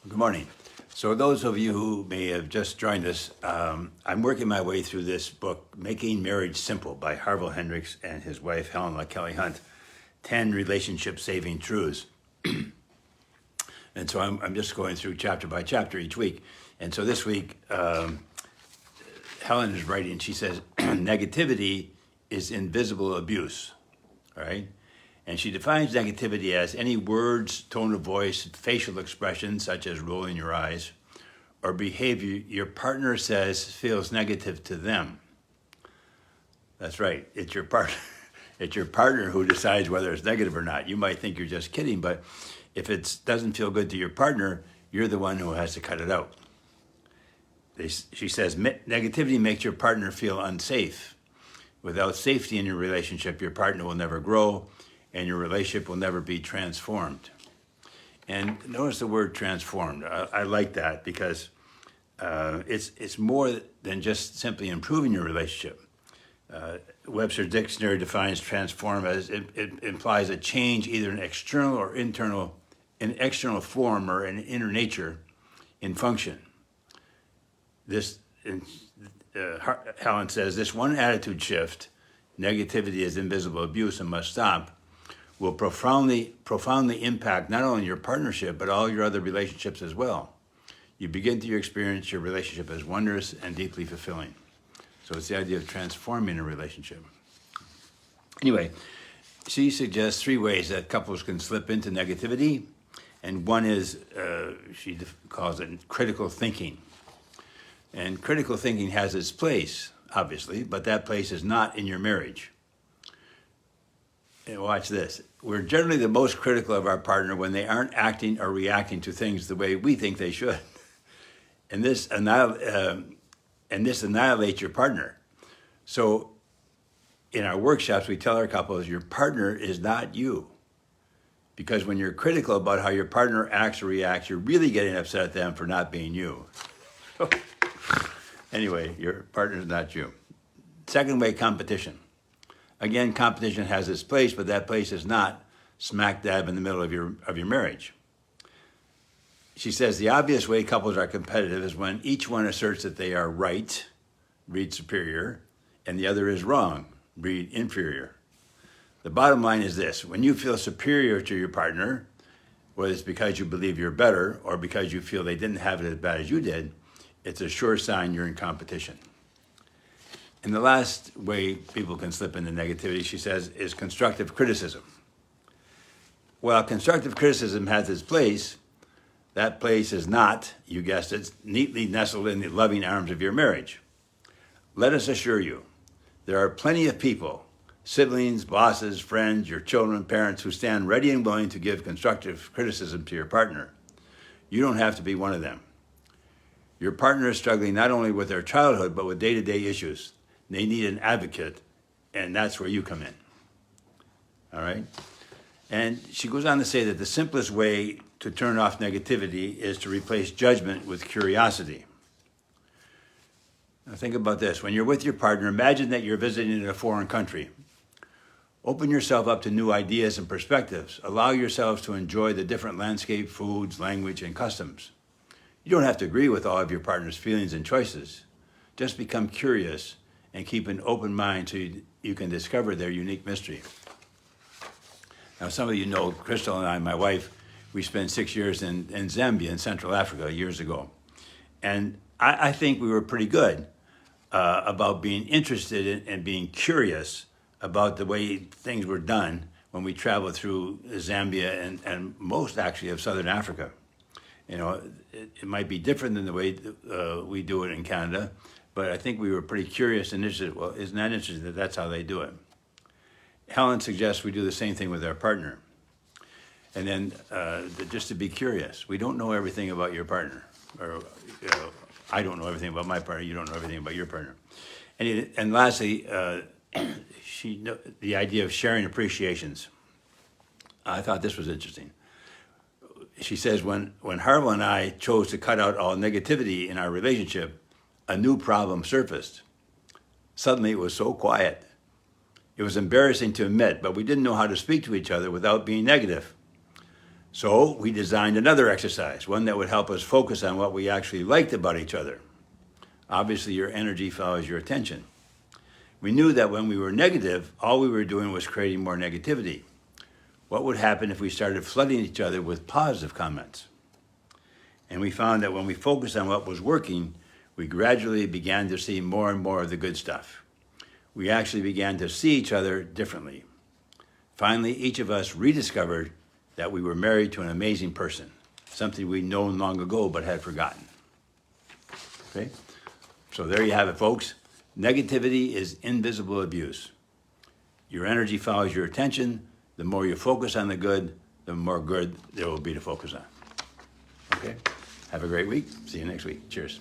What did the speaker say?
Good morning. So those of you who may have just joined us, I'm working my way through this book, Making Marriage Simple by Harville Hendricks and his wife, Helen Kelly Hunt, 10 Relationship-Saving Truths. And so I'm just going through chapter by chapter each week. And so this week, Helen is writing, she says, negativity is invisible abuse, all right? And she defines negativity as any words, tone of voice, facial expression, such as rolling your eyes, or behavior your partner says feels negative to them. That's right, it's your partner. It's your partner who decides whether it's negative or not. You might think you're just kidding, but if it doesn't feel good to your partner, you're the one who has to cut it out. She says, negativity makes your partner feel unsafe. Without safety in your relationship, your partner will never grow, and your relationship will never be transformed. And notice the word transformed. I like that because it's more than just simply improving your relationship. Webster Dictionary defines transform as it implies a change either in external or internal, in external form or in inner nature in function. Helen says, this one attitude shift, negativity is invisible abuse and must stop, will profoundly impact not only your partnership, but all your other relationships as well. You begin to experience your relationship as wondrous and deeply fulfilling. So it's the idea of transforming a relationship. Anyway, she suggests 3 ways that couples can slip into negativity. And one is, she calls it critical thinking. And critical thinking has its place, obviously, but that place is not in your marriage. And watch this. We're generally the most critical of our partner when they aren't acting or reacting to things the way we think they should. And this annihilates your partner. So in our workshops, we tell our couples, your partner is not you. Because when you're critical about how your partner acts or reacts, you're really getting upset at them for not being you. Anyway, your partner is not you. Second way, competition. Again, competition has its place, but that place is not smack dab in the middle of your marriage. She says the obvious way couples are competitive is when each one asserts that they are right, read superior, and the other is wrong, read inferior. The bottom line is this: when you feel superior to your partner, whether it's because you believe you're better or because you feel they didn't have it as bad as you did, it's a sure sign you're in competition. And the last way people can slip into negativity, she says, is constructive criticism. While constructive criticism has its place, that place is not, you guessed it, neatly nestled in the loving arms of your marriage. Let us assure you, there are plenty of people, siblings, bosses, friends, your children, parents, who stand ready and willing to give constructive criticism to your partner. You don't have to be one of them. Your partner is struggling not only with their childhood, but with day-to-day issues. They need an advocate, and that's where you come in. All right? And she goes on to say that the simplest way to turn off negativity is to replace judgment with curiosity. Now think about this. When you're with your partner, imagine that you're visiting in a foreign country. Open yourself up to new ideas and perspectives. Allow yourselves to enjoy the different landscape, foods, language, and customs. You don't have to agree with all of your partner's feelings and choices. Just become curious and keep an open mind so you can discover their unique mystery. Now, some of you know Crystal and I, my wife, we spent 6 years in Zambia in Central Africa years ago. And I think we were pretty good about being interested in and being curious about the way things were done when we traveled through Zambia and most actually of Southern Africa. You know, it might be different than the way we do it in Canada, but I think we were pretty curious and interested. Well, isn't that interesting that that's how they do it? Helen suggests we do the same thing with our partner. And then just to be curious. We don't know everything about your partner. Or I don't know everything about my partner. You don't know everything about your partner. And lastly, the idea of sharing appreciations. I thought this was interesting. She says, when Harville and I chose to cut out all negativity in our relationship, a new problem surfaced. Suddenly it was so quiet. It was embarrassing to admit, but we didn't know how to speak to each other without being negative. So we designed another exercise, one that would help us focus on what we actually liked about each other. Obviously, your energy follows your attention. We knew that when we were negative, all we were doing was creating more negativity. What would happen if we started flooding each other with positive comments? And we found that when we focused on what was working, we gradually began to see more and more of the good stuff. We actually began to see each other differently. Finally, each of us rediscovered that we were married to an amazing person, something we'd known long ago but had forgotten. Okay? So there you have it, folks. Negativity is invisible abuse. Your energy follows your attention. The more you focus on the good, the more good there will be to focus on. Okay? Have a great week. See you next week. Cheers.